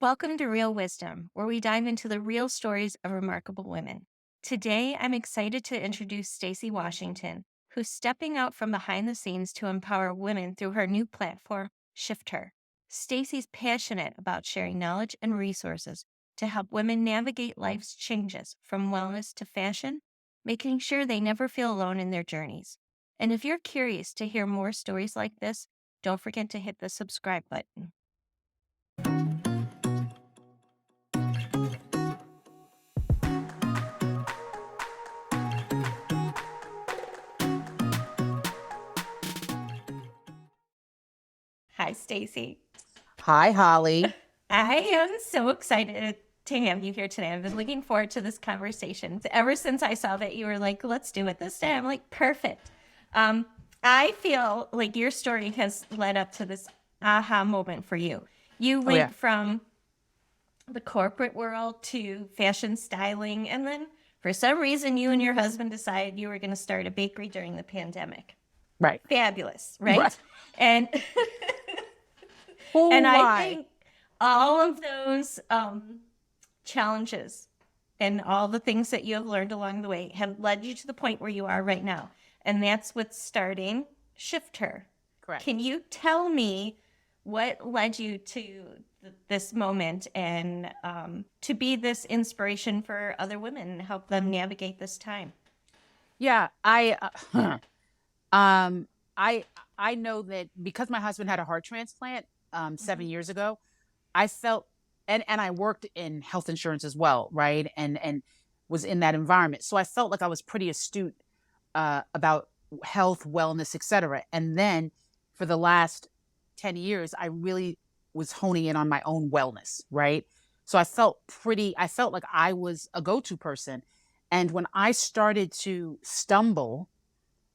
Welcome to Real Wisdom, where we dive into the real stories of remarkable women. Today, I'm excited to introduce Stacey Washington, who's stepping out from behind the scenes to empower women through her new platform, shiftHER. Stacey's passionate about sharing knowledge and resources to help women navigate life's changes from wellness to fashion, making sure they never feel alone in their journeys. And if you're curious to hear more stories like this, don't forget to hit the subscribe button. Hi, Stacey. Hi, Holly. I am so excited to have you here today. I've been looking forward to this conversation ever since I saw that you were like, let's do it this day. I'm like, perfect. Um, I feel like your story has led up to this aha moment for you. You Oh yeah, went from the corporate world to fashion styling, and then for some reason, you and your husband decided you were going to start a bakery during the pandemic. right, Fabulous, right. right? And Oh And I my. think all of those challenges and all the things that you have learned along the way have led you to the point where you are right now. And that's what's starting shiftHER. Correct. Can you tell me what led you to this moment and to be this inspiration for other women and help them navigate this time? Yeah, um, I, I know that because my husband had a heart transplant, Hmm. 7 years ago, I felt, and I worked in health insurance as well, right, and was in that environment, so I felt like I was pretty astute about health, wellness, etc. And then for the last 10 years, I really was honing in on my own wellness, right? So I felt like I was a go to person. And when I started to stumble,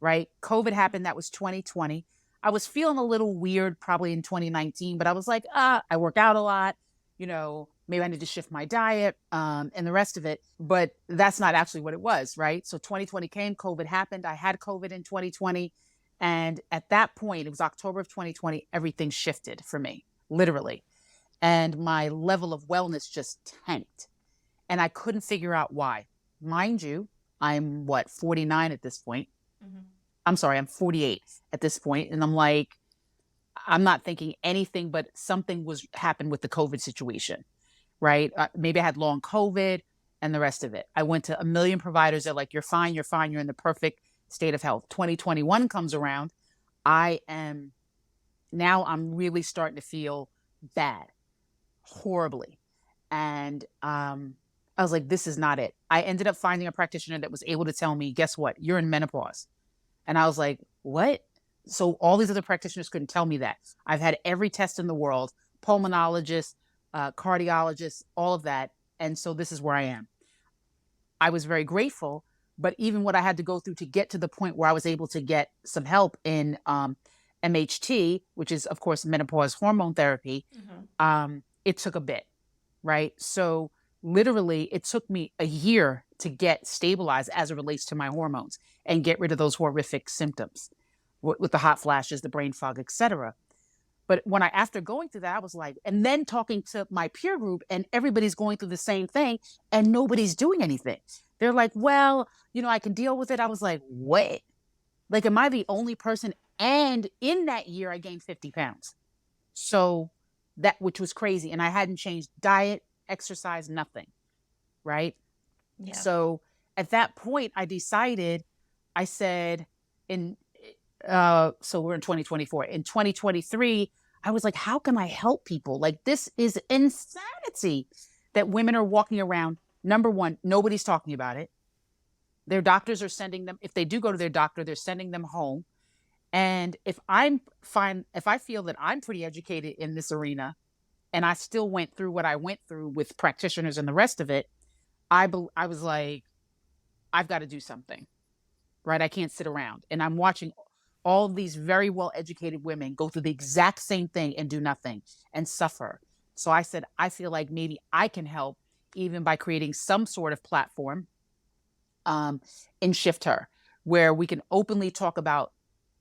right, COVID happened, that was 2020. I was feeling a little weird probably in 2019, but I was like, I work out a lot, maybe I need to shift my diet, and the rest of it. But that's not actually what it was, right? So 2020 came, COVID happened. I had COVID in 2020. And at that point, it was October of 2020, everything shifted for me, literally. And my level of wellness just tanked. And I couldn't figure out why. Mind you, I'm what, 49 at this point. Hmm. I'm sorry, I'm 48 at this point. And I'm like, I'm not thinking anything but something was happened with the COVID situation, right? Maybe I had long COVID and the rest of it. I went to a million providers. They're like, you're fine, you're fine, you're in the perfect state of health. 2021 comes around. I am now, I'm really starting to feel bad, horribly. And I was like, this is not it. I ended up finding a practitioner that was able to tell me, guess what? You're in menopause. And I was like, what? So all these other practitioners couldn't tell me that. I've had every test in the world, pulmonologist, cardiologist, all of that. And so this is where I am. I was very grateful, but even what I had to go through to get to the point where I was able to get some help in MHT, which is, of course, menopause hormone therapy, Hmm. it took a bit, right? So literally, it took me a year to get stabilized as it relates to my hormones and get rid of those horrific symptoms with the hot flashes, the brain fog, etc. But when I, after going through that, I was like, and then talking to my peer group, and everybody's going through the same thing, and nobody's doing anything. They're like, well, I can deal with it. I was like, what? Like, am I the only person? And in that year, I gained 50 pounds. So that, which was crazy. And I hadn't changed diet, exercise, nothing. Right. Yeah. So at that point, I decided, I said, in, so we're in 2024. In 2023, I was like, how can I help people? Like, this is insanity that women are walking around. Number one, nobody's talking about it. Their doctors are sending them, if they do go to their doctor, they're sending them home. And if I'm fine, if I feel that I'm pretty educated in this arena and I still went through what I went through with practitioners and the rest of it, I was like, I've got to do something, right? I can't sit around. And I'm watching all these very well educated women go through the exact same thing and do nothing and suffer. So I said, I feel like maybe I can help even by creating some sort of platform um, in shiftHER where we can openly talk about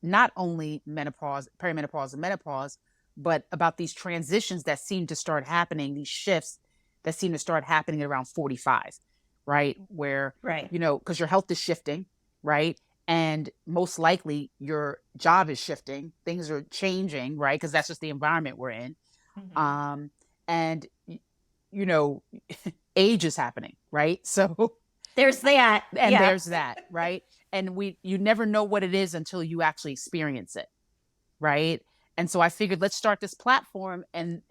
not only menopause, perimenopause, and menopause, but about these transitions that seem to start happening, these shifts that seem to start happening at around 45, right? Where, Right. because your health is shifting, right? And most likely your job is shifting, things are changing, right? Because that's just the environment we're in. Mhm. Um, and, you know, age is happening, right? So, There's that. and Yeah. there's that, right? And you never know what it is until you actually experience it, right? And so I figured let's start this platform and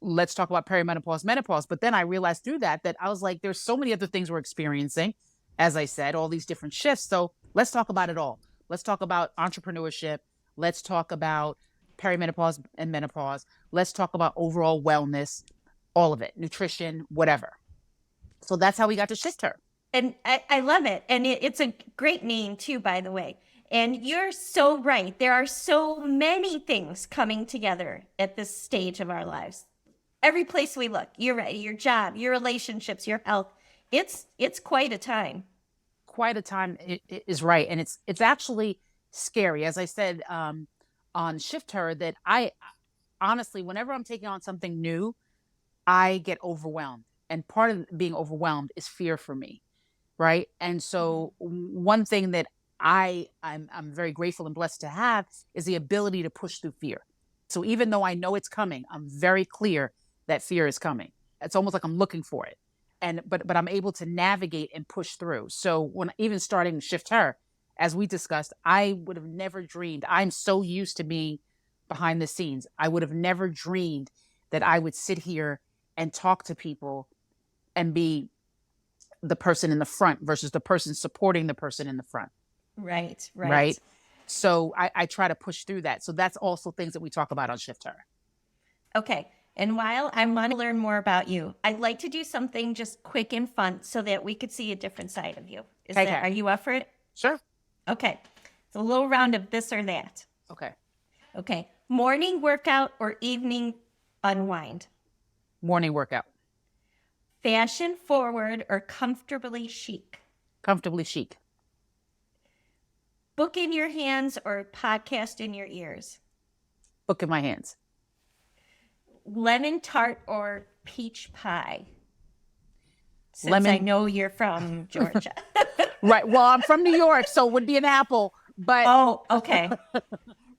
let's talk about perimenopause, menopause. But then I realized through that I was like, there's so many other things we're experiencing, as I said, all these different shifts. So let's talk about it all. Let's talk about entrepreneurship. Let's talk about perimenopause and menopause. Let's talk about overall wellness, all of it, nutrition, whatever. So that's how we got to shiftHER. And I love it. And it's a great name, too, by the way. And you're so right. There are so many things coming together at this stage of our lives. Every place we look, you're right. Your job, your relationships, your health. It's quite a time. Quite a time is right, and it's actually scary. As I said on shiftHER, that I honestly, whenever I'm taking on something new, I get overwhelmed, and part of being overwhelmed is fear for me, right? And so one thing that I'm very grateful and blessed to have is the ability to push through fear. So even though I know it's coming, I'm very clear that fear is coming. It's almost like I'm looking for it. And but I'm able to navigate and push through. So when even starting shiftHER, as we discussed, I would have never dreamed. I'm so used to being behind the scenes. I would have never dreamed that I would sit here and talk to people and be the person in the front versus the person supporting the person in the front. Right, Right. right. So I try to push through that. So that's also things that we talk about on shiftHER. Okay. And while I want to learn more about you, I'd like to do something just quick and fun so that we could see a different side of you. Okay. Are you up for it? Sure. Okay. It's a little round of this or that. Okay. Okay. Morning workout or evening unwind? Morning workout. Fashion forward or comfortably chic? Comfortably chic. Book in your hands or podcast in your ears? Book in my hands. Lemon tart or peach pie? Since I know you're from Georgia. Right. Well, I'm from New York, so it would be an apple. But oh, okay.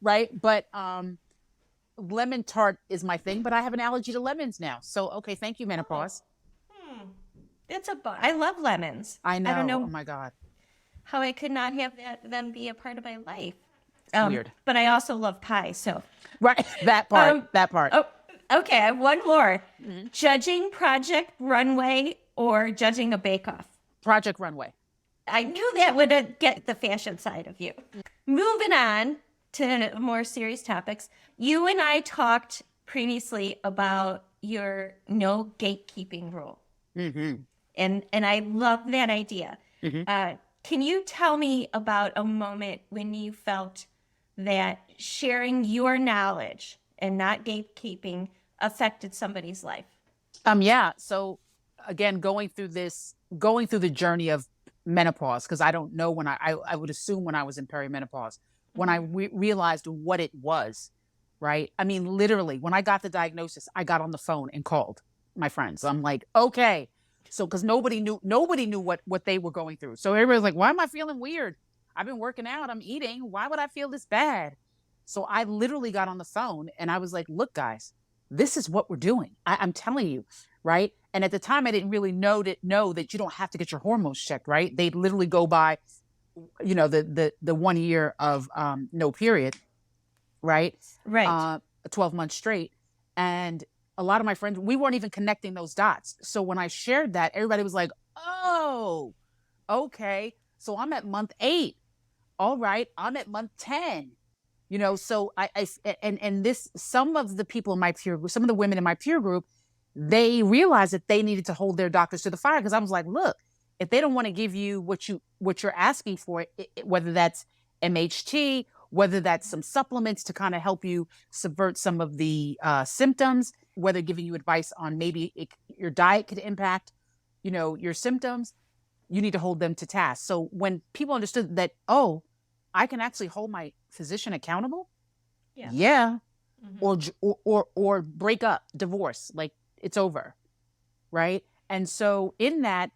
Right. But lemon tart is my thing, but I have an allergy to lemons now. So okay, thank you, menopause. I love lemons. I know. I don't know. Oh my God. How I could not have them be a part of my life. Weird. But I also love pie, so. Right. That part. That part. Oh, okay. I have one more. Judging Project Runway or judging a bake-off? Project Runway. I knew that would get the fashion side of you. Moving on to more serious topics. You and I talked previously about your no gatekeeping rule. Mm-hmm. And I love that idea. Mm-hmm. Can you tell me about a moment when you felt that sharing your knowledge and not gatekeeping affected somebody's life? Yeah. So again, going through the journey of menopause, because I don't know when I would assume when I was in perimenopause, when I realized what it was, right? I mean, literally, when I got the diagnosis, I got on the phone and called my friends. I'm like, okay. So, because nobody knew what they were going through. So everybody's like, why am I feeling weird? I've been working out, I'm eating. Why would I feel this bad? So I literally got on the phone and I was like, look, guys, this is what we're doing. I'm telling you, right? And at the time, I didn't really know that you don't have to get your hormones checked, right? They literally go by, the 1 year of no period, right? Right. 12 months straight. And a lot of my friends, we weren't even connecting those dots. So when I shared that, everybody was like, oh, okay. So I'm at month 8. All right. I'm at month 10. So some of the people in my peer group, some of the women in my peer group, they realized that they needed to hold their doctors to the fire. Cause I was like, look, if they don't want to give you what you're asking for, whether that's MHT, whether that's some supplements to kind of help you subvert some of the symptoms, whether giving you advice on maybe your diet could impact, your symptoms, you need to hold them to task. So when people understood that, oh, I can actually hold my physician accountable. Yeah. Yeah. Hmm. or break up, divorce, like it's over, right? And so in that,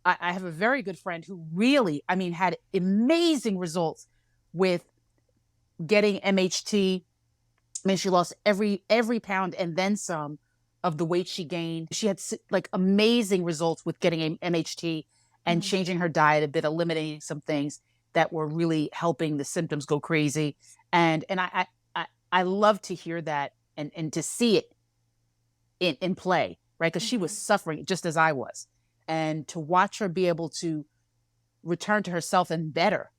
I have a very good friend who really, I mean, had amazing results with getting MHT. I mean, she lost every pound and then some of the weight she gained. She had like amazing results with getting MHT and Hmm. changing her diet a bit, eliminating some things that were really helping the symptoms go crazy. And I love to hear that and to see it in play, right? Because she was Hmm. suffering just as I was, and to watch her be able to return to herself and better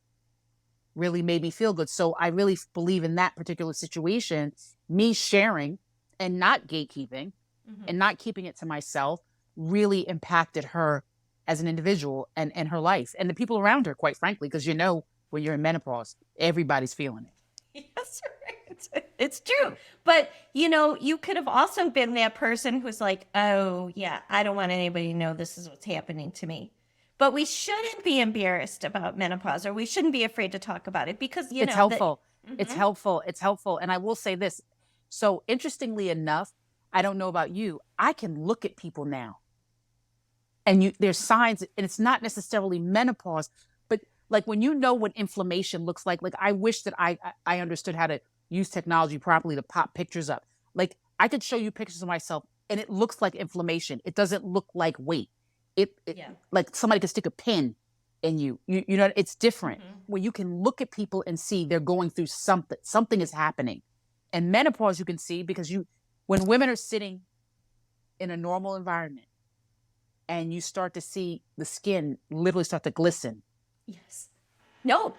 really made me feel good. So I really believe in that particular situation, me sharing and not gatekeeping Hmm. and not keeping it to myself really impacted her as an individual and her life and the people around her, quite frankly, because you know, when you're in menopause, everybody's feeling it. Yes, right. It's true. But, you could have also been that person who's like, oh, yeah, I don't want anybody to know this is what's happening to me. But we shouldn't be embarrassed about menopause, or we shouldn't be afraid to talk about it because, It's that. helpful. It's Hmm. helpful. It's helpful. And I will say this. So interestingly enough, I don't know about you, I can look at people now and there's signs, and it's not necessarily menopause, but like when you know what inflammation looks like I wish that I understood how to use technology properly to pop pictures up. Like I could show you pictures of myself and it looks like inflammation. It doesn't look like weight. It Yeah. like somebody could stick a pin in you know, it's different Hmm. when you can look at people and see they're going through something is happening. And menopause you can see because you when women are sitting in a normal environment and you start to see the skin literally start to glisten, Yes. No,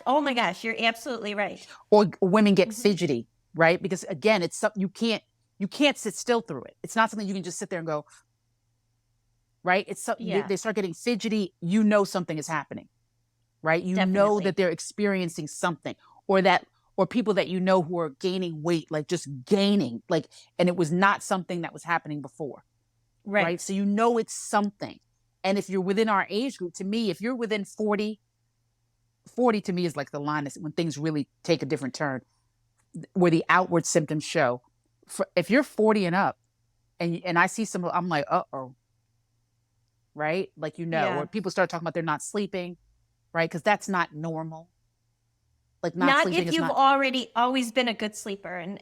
oh my gosh, you're absolutely right. or women get Hmm. fidgety, right? Because again, it's something you can't sit still through it. It's not something you can just sit there and go, right? It's something Yeah, they start getting fidgety. You know something is happening, right? You know that definitely. they're experiencing something, or that or people that you know who are gaining weight, like just gaining, like, and it was not something that was happening before, right? Right. So you know it's something. And if you're within our age group, to me, if you're within 40 to me is like the line is when things really take a different turn, where the outward symptoms show. If you're 40 and up, and I see some, I'm like, oh, right, like Yeah. where people start talking about they're not sleeping, right? Because that's not normal. Like not Not sleeping if is you've not. already always been a good sleeper and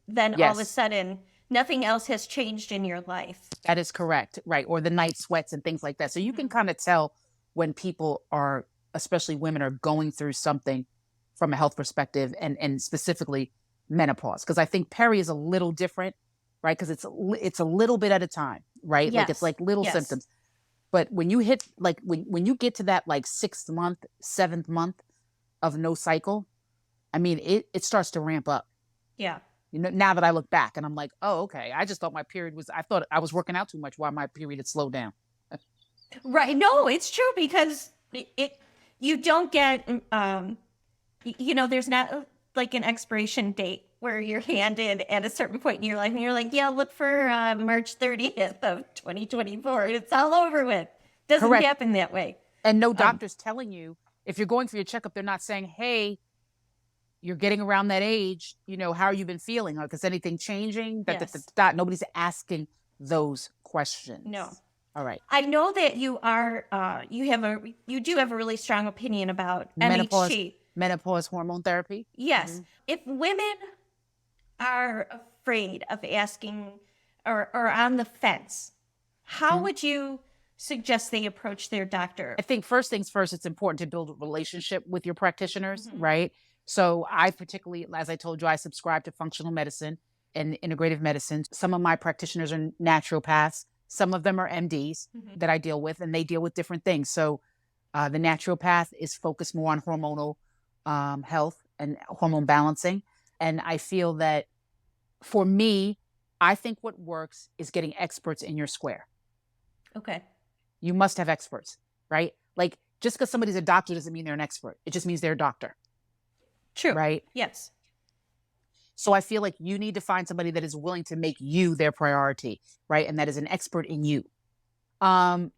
then all of a Yes, sudden nothing else has changed in your life. that is correct, right? Or the night sweats and things like that. So you can Hmm. kind of tell when people are, especially women, are going through something from a health perspective, and specifically menopause. Because I think peri is a little different, right? Because it's a little bit at a time, right? Like it's Yes. like little Yes. symptoms. But when you hit like when you get to that like 6th month, 7th month of no cycle, I mean it starts to ramp up. Yeah. You know, now that I look back and I'm like, oh, okay. I just thought my period was. I thought I was working out too much while my period had slowed down. Right. No, it's true because you don't get there's not like an expiration date where you're handed at a certain point in your life and you're like, yeah, look for March 30th of 2024. It's all over with. Doesn't Correct. happen that way. And no Um, doctor's telling you if you're going for your checkup. They're not saying, hey, you're getting around that age. You know, how you been feeling? Like, is anything changing? yes. Nobody's asking those No. questions. All right. I know that you do have a really strong opinion about Menopause, MHT. menopause hormone therapy. Yes. Hmm. If women are afraid of asking or on the fence, how Hmm. would you suggest they approach their doctor? I think first things first, it's important to build a relationship with your practitioners, Hmm. right? So I particularly, as I told you, I subscribe to functional medicine and integrative medicine. Some of my practitioners are naturopaths. Some of them are MDs Hmm. that I deal with, and they deal with different things. So the naturopath is focused more on hormonal health and hormone balancing. And I feel that for me, I think what works is getting experts in your square. Okay. You must have experts, right? Like just because somebody's a doctor doesn't mean they're an expert. It just means they're a doctor, True. right? Yes. So I feel like you need to find somebody that is willing to make you their priority, right? And that is an expert in you. Um,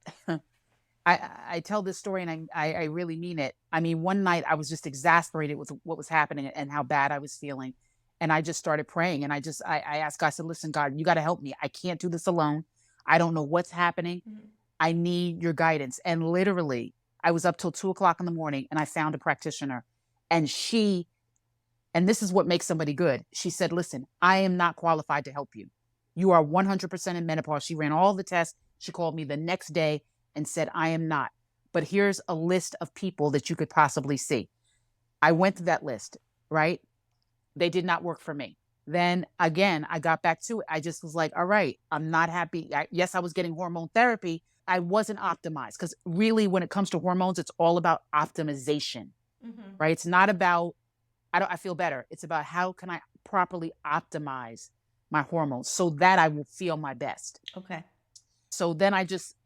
I tell this story and I really mean it. I mean, one night I was just exasperated with what was happening and how bad I was feeling. And I just started praying, and I asked God, I said, listen, God, you got to help me. I can't do this alone. I don't know what's happening. Mhm. I need your guidance. And literally, I was up till 2 o'clock in the morning, and I found a practitioner. And and this is what makes somebody good. She said, listen, I am not qualified to help you. You are 100% in menopause. She ran all the tests. She called me the next day and said, I am not. But here's a list of people that you could possibly see. I went through that list, right? They did not work for me. Then again, I got back to it. I just was like, all right, I'm not happy. Yes, I was getting hormone therapy. I wasn't optimized because really, when it comes to hormones, it's all about optimization, Mhm. right? It's not about, I feel better. It's about how can I properly optimize my hormones so that I will feel my best. Okay. So then I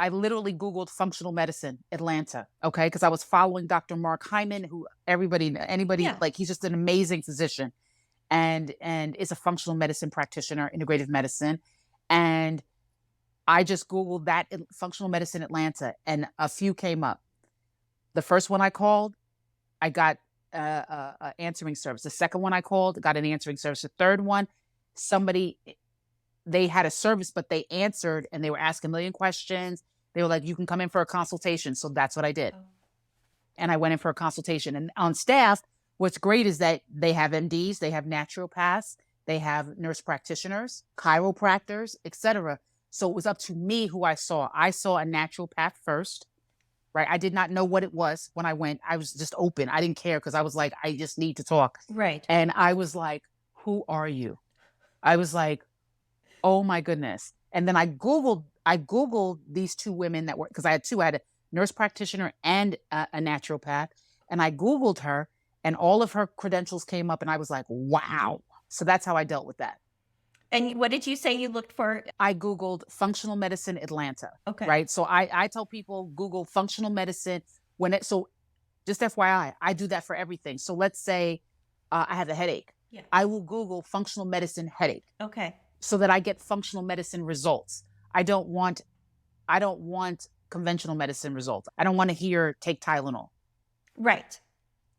literally Googled functional medicine, Atlanta. Okay. Cause I was following Dr. Mark Hyman, who anybody, Yeah. like he's just an amazing physician and is a functional medicine practitioner, integrative medicine. And I just Googled that functional medicine Atlanta and a few came up. The first one I called, I got a answering service. The second one I called, got an answering service. The third one, somebody, they had a service, but they answered and they were asking a million questions. They were like, you can come in for a consultation. So that's what I did. Oh. And I went in for a consultation. And on staff, what's great is that they have MDs, they have naturopaths, they have nurse practitioners, chiropractors, etc. So it was up to me who I saw. I saw a naturopath first, right? I did not know what it was when I went. I was just open. I didn't care because I was like, I just need to talk. Right. And I was like, who are you? I was like, oh my goodness. And then I Googled these two women that were, because I had two, I had a nurse practitioner and a naturopath. And I Googled her and all of her credentials came up and I was like, wow. So that's how I dealt with that. And what did you say you looked for? I Googled functional medicine Atlanta, Okay. right? So I tell people Google functional medicine so just FYI, I do that for everything. So let's say I have a headache. Yeah. I will Google functional medicine headache Okay. so that I get functional medicine results. I don't want conventional medicine results. I don't want to hear take Tylenol, Right.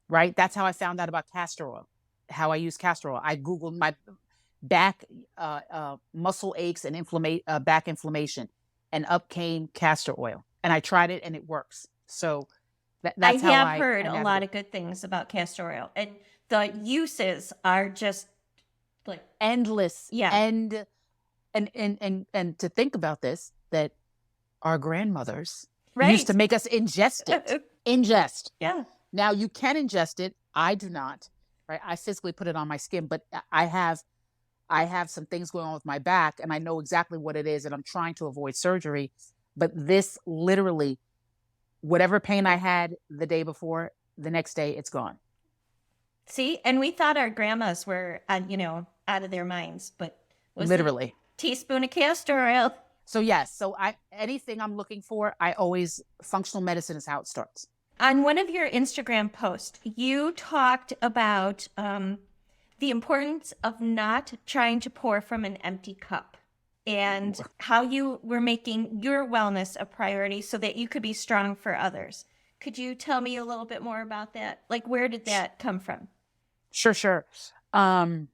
right? That's how I found out about castor oil, how I use castor oil. I Googled my back muscle aches and back inflammation, and up came castor oil. And I tried it and it works. So I that's how have I heard a lot navigate. of good things about castor oil, and the uses are just like, Endless. yeah. And to think about this, that our grandmothers used to Right. make us ingest it. Ingest. Yeah. Now you can ingest it. I do not. Right. I physically put it on my skin, but I have some things going on with my back and I know exactly what it is and I'm trying to avoid surgery. But this literally, whatever pain I had the day before, the next day it's gone. See, and we thought our grandmas were, out of their minds, but was it Literally. teaspoon of castor oil? So yes, so anything I'm looking for, I always functional medicine is how it starts. On one of your Instagram posts, you talked about the importance of not trying to pour from an empty cup and how you were making your wellness a priority so that you could be strong for others. Could you tell me a little bit more about that? Like, where did that come from? Sure.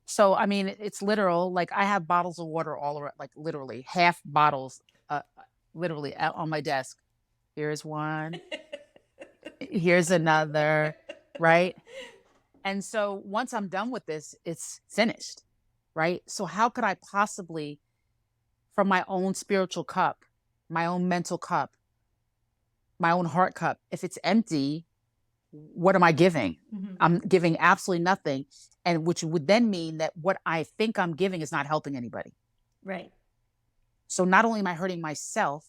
So I mean, it's literal. Like I have bottles of water all around, like literally half bottles, literally out on my desk. Here's one. Here's another. Right. And so once I'm done with this, it's finished. Right. So how could I possibly, from my own spiritual cup, my own mental cup, my own heart cup, if it's empty, what am I giving? Mhm. I'm giving absolutely nothing. And which would then mean that what I think I'm giving is not helping anybody. Right. So not only am I hurting myself,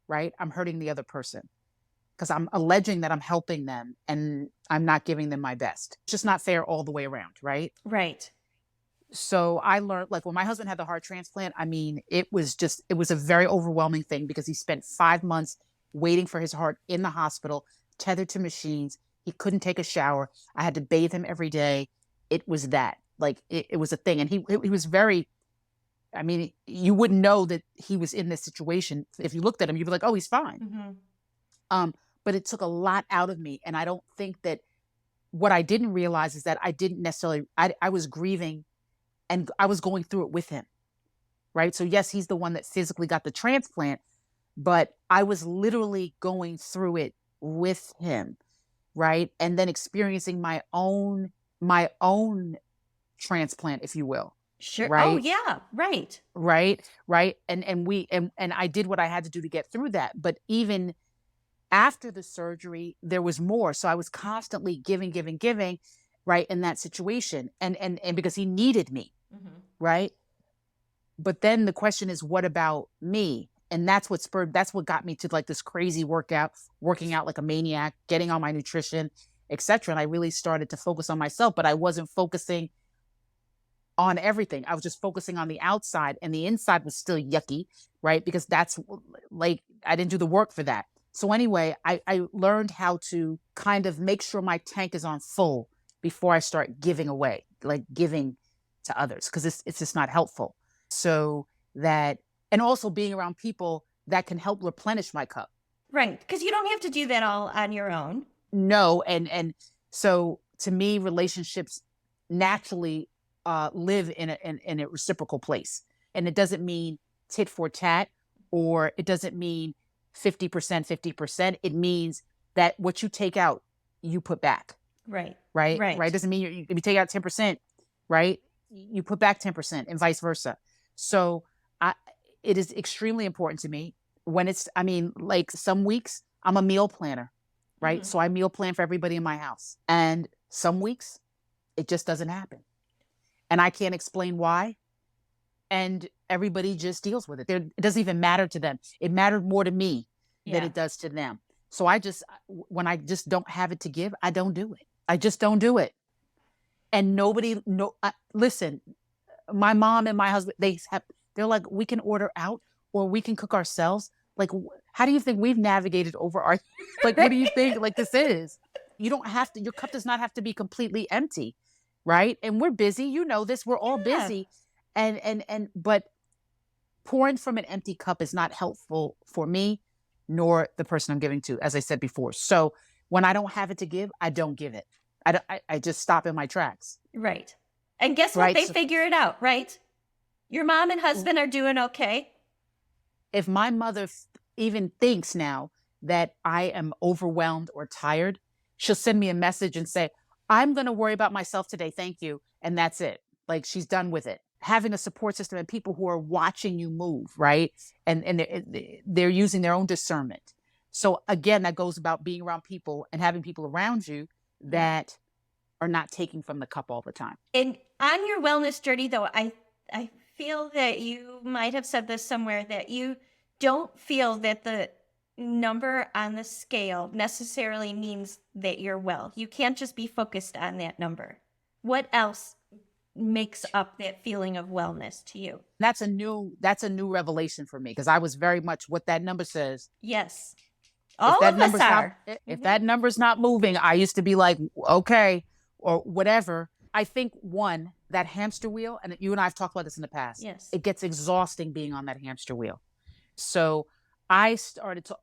right? I'm hurting the other person because I'm alleging that I'm helping them and I'm not giving them my best. It's just not fair all the way around, right? Right. So I learned, like when my husband had the heart transplant, I mean, it was a very overwhelming thing because he spent 5 months waiting for his heart in the hospital, tethered to machines. He couldn't take a shower. I had to bathe him every day. It was that, like, it was a thing. And he was very, I mean, you wouldn't know that he was in this situation. If you looked at him, you'd be like, oh, he's fine. Mm-hmm. But it took a lot out of me. And I don't think that what I didn't realize is that I didn't necessarily, I was grieving and I was going through it with him, right? So yes, he's the one that physically got the transplant, but I was literally going through it with him, right? And then experiencing my own transplant, if you will, Sure. Oh, right? yeah. Right. Right. And I did what I had to do to get through that. But even after the surgery, there was more. So I was constantly giving, giving, giving, right, in that situation. And because he needed me, Hmm. right? But then the question is, what about me? And that's what got me to like this crazy working out like a maniac, getting on my nutrition, etc. And I really started to focus on myself, but I wasn't focusing on everything. I was just focusing on the outside, and the inside was still yucky, right? Because that's like, I didn't do the work for that. So anyway, I learned how to kind of make sure my tank is on full before I start giving away, like giving to others, because it's just not helpful. So that, and also being around people that can help replenish my cup. Right. Because you don't have to do that all on your own. No, and so to me, relationships naturally live in a reciprocal place, and it doesn't mean tit for tat, or it doesn't mean 50%, 50%. It means that what you take out, you put back. Right. Right. Right. Doesn't mean if you take out 10%, right, you put back 10%, and vice versa. So I, it is extremely important to me when it's. I mean, like some weeks I'm a meal planner, right? Hmm. So I meal plan for everybody in my house. And some weeks it just doesn't happen. And I can't explain why. And everybody just deals with it. It doesn't even matter to them. It mattered more to me than Yeah. it does to them. So when I just don't have it to give, I don't do it. I just don't do it. And nobody, no, listen, my mom and my husband, they're like, we can order out or we can cook ourselves. Like, how do you think we've navigated over our, like, what do you think like this is? You don't have to, your cup does not have to be completely empty. Right. And we're busy. You know this, we're all Yeah. busy. But pouring from an empty cup is not helpful for me, nor the person I'm giving to, as I said before. So when I don't have it to give, I don't give it. I just stop in my tracks. Right. And guess what? Right. They So figure it out, right? Your mom and husband are doing okay. if my mother even thinks now that I am overwhelmed or tired, she'll send me a message and say, I'm going to worry about myself today. Thank you. And that's it. Like, she's done with it. Having a support system and people who are watching you move, right? And they're using their own discernment. So again, that goes about being around people and having people around you Yeah. that are not taking from the cup all the time. And on your wellness journey, though, I feel that you might have said this somewhere that you don't feel that the number on the scale necessarily means that you're well. You can't just be focused on that number. What else makes up that feeling of wellness to you? That's a new revelation for me, because I was very much what that number says. Yes. If All that of us number's not are. if Mhm. that number's not moving, I used to be like, okay, or whatever. I think one, that hamster wheel, and you and I have talked about this in the past, Yes. it gets exhausting being on that hamster wheel. So I started to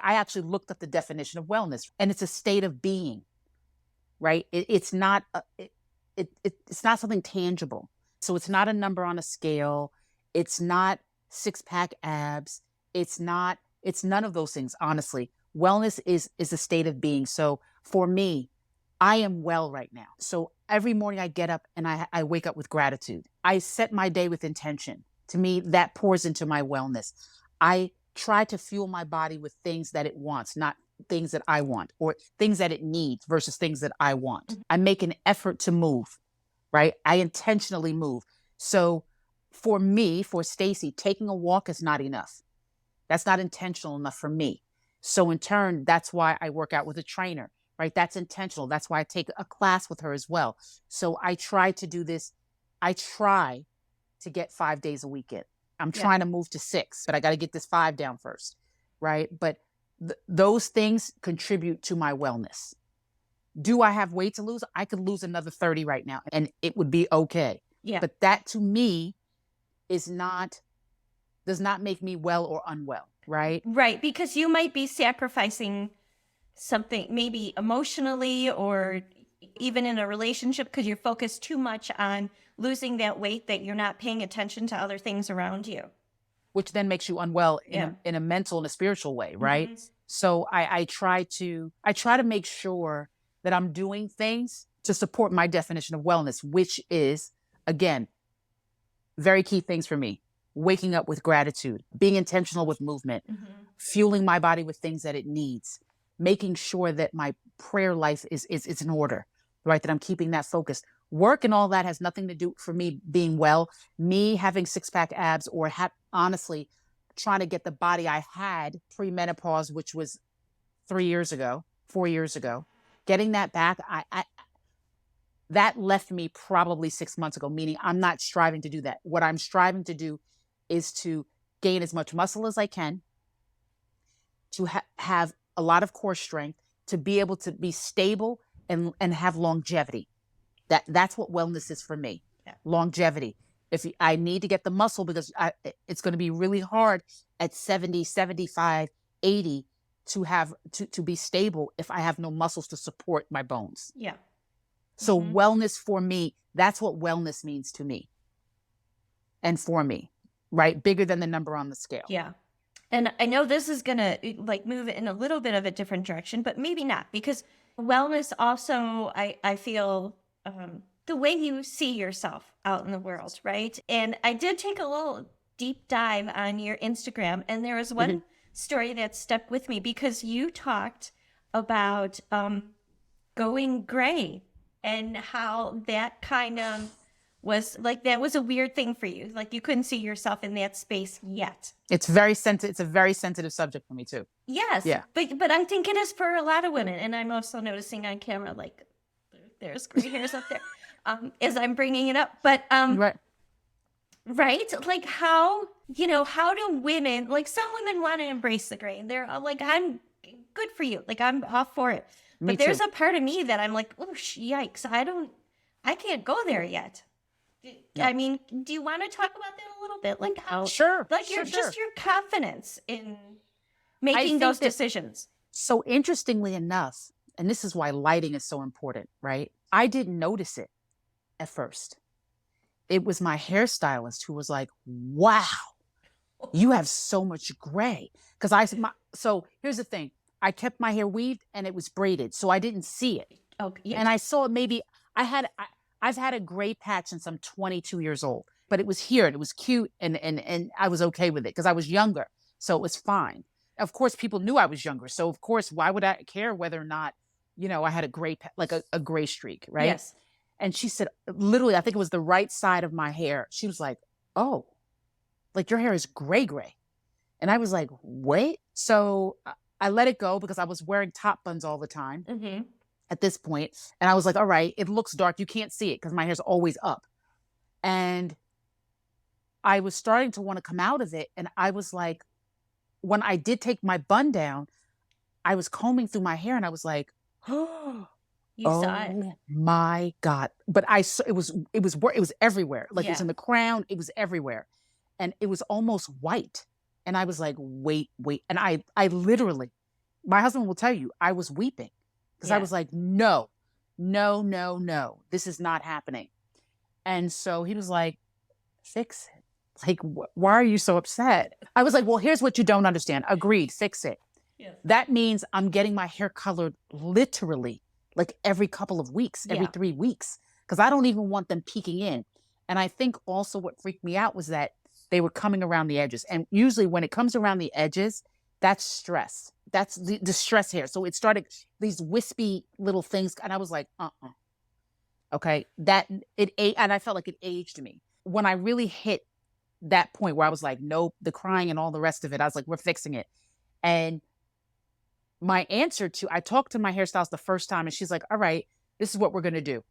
I actually looked up the definition of wellness, and it's a state of being, right? It's not it's not something tangible. So it's not a number on a scale. It's not six pack abs. It's none of those things, honestly. Wellness is a state of being. So for me, I am well right now. So every morning I get up and I wake up with gratitude. I set my day with intention. To me, that pours into my wellness. I try to fuel my body with things that it wants, not things that I want, or things that it needs versus things that I want. Mhm. I make an effort to move, right? I intentionally move. So for me, for Stacey, taking a walk is not enough. That's not intentional enough for me. So in turn, that's why I work out with a trainer, right? That's intentional. That's why I take a class with her as well. So I try to do this. I try to get 5 days a week in. I'm Yeah. trying to move to 6, but I got to get this 5 down first, right? But those things contribute to my wellness. Do I have weight to lose? I could lose another 30 right now and it would be okay. Yeah. But that to me is not, does not make me well or unwell, right? Right. Because you might be sacrificing something maybe emotionally or even in a relationship, because you're focused too much on losing that weight that you're not paying attention to other things around you. which then makes you unwell Yeah. in a mental and a spiritual way, right? Mhm. So I try to make sure that I'm doing things to support my definition of wellness, which is, again, very key things for me. Waking up with gratitude, being intentional with movement, Mhm. fueling my body with things that it needs, making sure that my prayer life is in order, right? That I'm keeping that focused. Work and all that has nothing to do for me being well, me having six pack abs, or honestly trying to get the body I had pre-menopause, which was 3 years ago, 4 years ago, getting that back. That left me probably 6 months ago, meaning I'm not striving to do that. What I'm striving to do is to gain as much muscle as I can, to have a lot of core strength, to be able to be stable and have longevity. That's what wellness is for me. Yeah. Longevity. If I need to get the muscle, because it's going to be really hard at 70, 75, 80 to have to be stable if I have no muscles to support my bones. Yeah. So Mhm. wellness for me, that's what wellness means to me and for me, right? Bigger than the number on the scale. Yeah. And I know this is going to like move in a little bit of a different direction, but maybe not, because wellness also, I feel, the way you see yourself out in the world, right? And I did take a little deep dive on your Instagram, and there was Mhm. one story that stuck with me because you talked about going gray and how that kind of was like, that was a weird thing for you. Like you couldn't see yourself in that space yet. It's very sensitive. It's a very sensitive subject for me too. Yes, Yeah. but I think it is for a lot of women, and I'm also noticing on camera like there's gray hairs up there, as I'm bringing it up. But Right. right, like how do women, like some women want to embrace the gray, and they're like, I'm good for you, like I'm off for it. Me But there's too. a part of me that I'm like, oh yikes, I can't go there yet. No. I mean, do you want to talk about that a little bit, like how, Sure. like Sure. your just Sure. your confidence in I making think those that decisions? so interestingly enough, and this is why lighting is so important, right? I didn't notice it at first. It was my hairstylist who was like, "Wow, you have so much gray." Because so here's the thing: I kept my hair weaved and it was braided, so I didn't see it. Oh, yeah. And I saw it maybe I had I've had a gray patch since I'm 22 years old, but it was here and it was cute and I was okay with it because I was younger, so it was fine. Of course, people knew I was younger, so of course, why would I care whether or not I had a gray like a gray streak, right? Yes. And she said, literally, I think it was the right side of my hair. She was like, "Oh, like your hair is gray, gray." And I was like, "What?" So I let it go because I was wearing top buns all the time Mm-hmm. at this point. And I was like, all right, it looks dark. You can't see it because my hair's always up. And I was starting to want to come out of it. And I was like, when I did take my bun down, I was combing through my hair and I was like, oh You saw it. my God. But I saw it was everywhere. Like it was Yeah. in the crown, it was everywhere. And it was almost white. And I was like, wait, wait. And I literally, my husband will tell you, I was weeping because I Yeah. was like, no, no, no, no, this is not happening. And so he was like, fix it. Like, why are you so upset? I was like, well, here's what you don't understand. Agreed, fix it. Yes. That means I'm getting my hair colored literally like every couple of weeks, every Yeah. 3 weeks, because I don't even want them peeking in. And I think also what freaked me out was that they were coming around the edges. And usually when it comes around the edges, that's stress. That's the stress hair. So it started these wispy little things. And I was like, okay, and I felt like it aged me. When I really hit that point where I was like, nope, the crying and all the rest of it, I was like, we're fixing it. And I talked to my hairstylist the first time and she's like, all right, this is what we're going to do.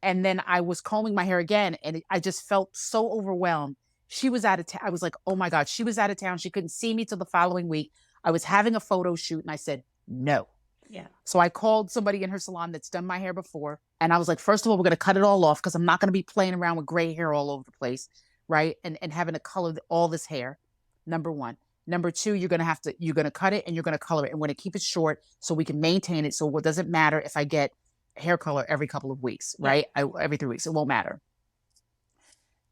And then I was combing my hair again and I just felt so overwhelmed. She was out of town. I was like, oh my God, she was out of town. She couldn't see me till the following week. I was having a photo shoot and I said, no. Yeah. So I called somebody in her salon that's done my hair before. And I was like, first of all, we're going to cut it all off because I'm not going to be playing around with gray hair all over the place. Right. And having to color all this hair. Number one. Number two, you're going to cut it and you're going to color it. And we're going to keep it short so we can maintain it. So it doesn't matter if I get hair color every couple of weeks, Yeah. right? Every 3 weeks, it won't matter.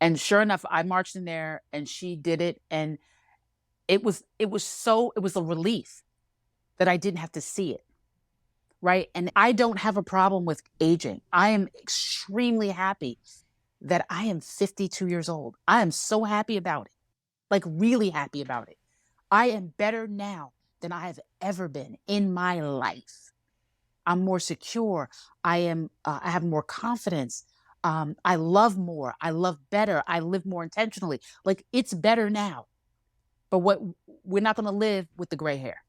And sure enough, I marched in there and she did it. And it was a relief that I didn't have to see it. Right. And I don't have a problem with aging. I am extremely happy that I am 52 years old. I am so happy about it, like really happy about it. I am better now than I have ever been in my life. I'm more secure. I have more confidence. I love more. I love better. I live more intentionally. Like it's better now. But what we're not going to live with the gray hair.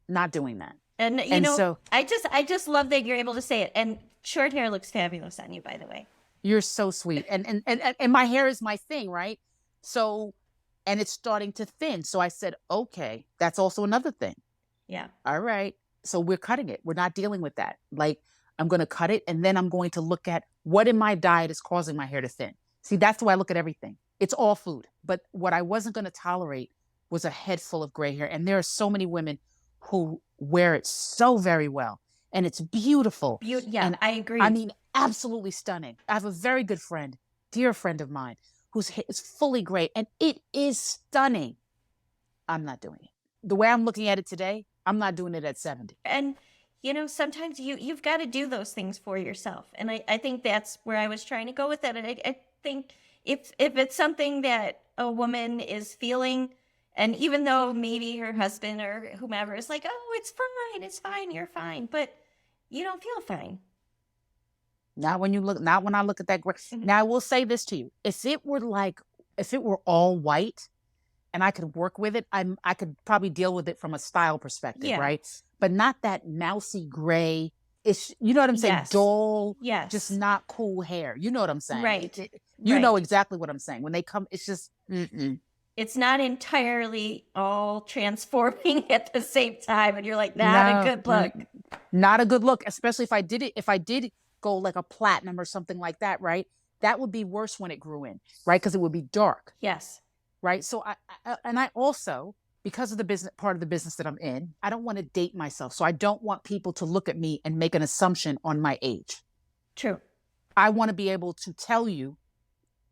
Not doing that. And And so I just love that you're able to say it. And short hair looks fabulous on you, by the way. you're so sweet. And my hair is my thing, right? So and it's starting to thin. So I said, okay, that's also another thing. Yeah. All right. So we're cutting it. We're not dealing with that. Like I'm going to cut it and then I'm going to look at what in my diet is causing my hair to thin. See, that's the way I look at everything. It's all food. But what I wasn't going to tolerate was a head full of gray hair. And there are so many women who wear it so very well. And it's beautiful. Yeah, And I agree. I mean, absolutely stunning. I have a very good friend, dear friend of mine, whose hair is fully gray and it is stunning. I'm not doing it. The way I'm looking at it today, I'm not doing it at 70. And sometimes you've got to do those things for yourself. And I think that's where I was trying to go with that. And I think if it's something that a woman is feeling, and even though maybe her husband or whomever is like, oh, it's fine, you're fine, but you don't feel fine. Not when I look at that gray. Now I will say this to you. If it were all white and I could work with it, I could probably deal with it from a style perspective, Yeah. right? But not that mousy gray. It's, you know what I'm saying? Yes. Dull, Yes. just not cool hair. You know what I'm saying? Right. You know Right. exactly what I'm saying. When they come, it's just, It's not entirely all transforming at the same time. And you're like, not a good look. Not a good look, especially if I did go like a platinum or something like that, right? That would be worse when it grew in, right? Because it would be dark. Yes. Right. So I also, because of the part of the business that I'm in, I don't want to date myself. So I don't want people to look at me and make an assumption on my age. True. I want to be able to tell you,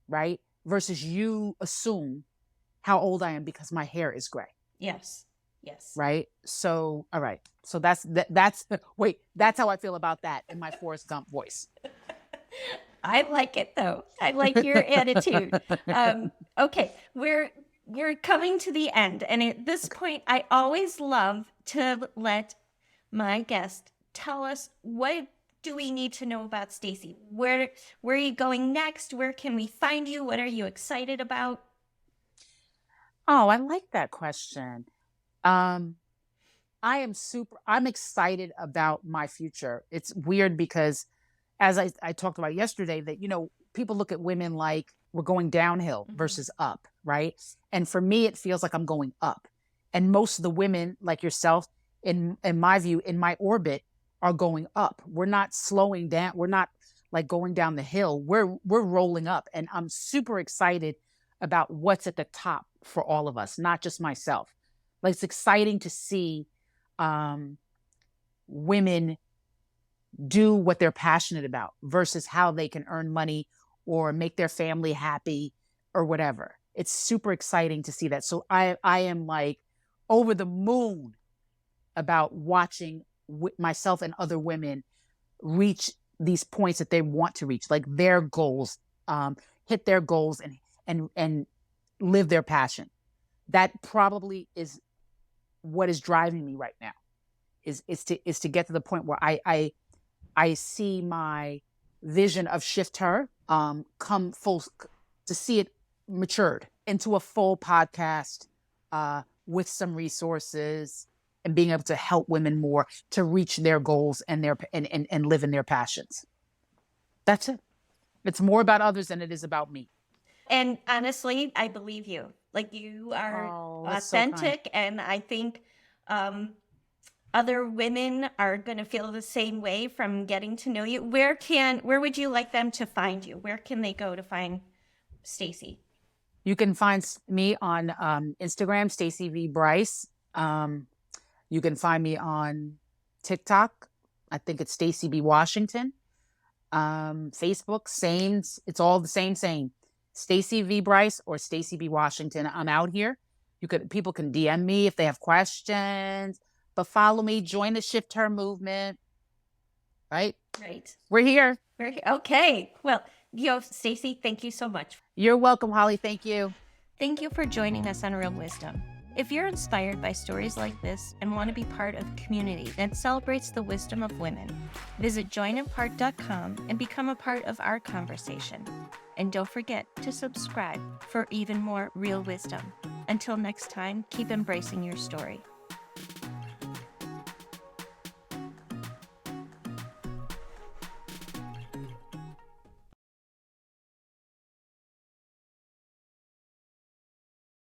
right? Versus you assume how old I am because my hair is gray. Yes. Yes. Right. So, all right. So that's how I feel about that in my Forrest Gump voice. I like it though. I like your attitude. Okay, we're coming to the end, and at this point, I always love to let my guest tell us, what do we need to know about Stacey? Where are you going next? Where can we find you? What are you excited about? Oh, I like that question. I'm excited about my future. It's weird because as I talked about yesterday, that, people look at women like we're going downhill versus up, right? And for me, it feels like I'm going up. And most of the women like yourself, in my view, in my orbit, are going up. We're not slowing down. We're not like going down the hill. We're rolling up. And I'm super excited about what's at the top for all of us, not just myself. Like, it's exciting to see women do what they're passionate about versus how they can earn money or make their family happy or whatever. It's super exciting to see that. So I am like over the moon about watching myself and other women reach these points that they want to reach, like their goals, hit their goals and live their passion. That probably is what is driving me right now, is to get to the point where I see my vision of shiftHER come full, to see it matured into a full podcast with some resources and being able to help women more to reach their goals and live in their passions. That's it. It's more about others than it is about me. And honestly, I believe you. Like, you are authentic, and I think other women are going to feel the same way from getting to know you. Where would you like them to find you? Where can they go to find Stacey? You can find me on Instagram, Stacey V. Brice. You can find me on TikTok, I think it's Stacey B. Washington. Facebook, same. It's all the same. Stacey V. Brice or Stacey B. Washington. I'm out here. People can DM me if they have questions, but follow me, join the shiftHER movement, right? Right. We're here. Okay. Well, Stacey, thank you so much. You're welcome, Holly. Thank you. Thank you for joining us on Real Wisdom. If you're inspired by stories like this and want to be part of a community that celebrates the wisdom of women, visit joinempart.com and become a part of our conversation. And don't forget to subscribe for even more real wisdom. Until next time, keep embracing your story.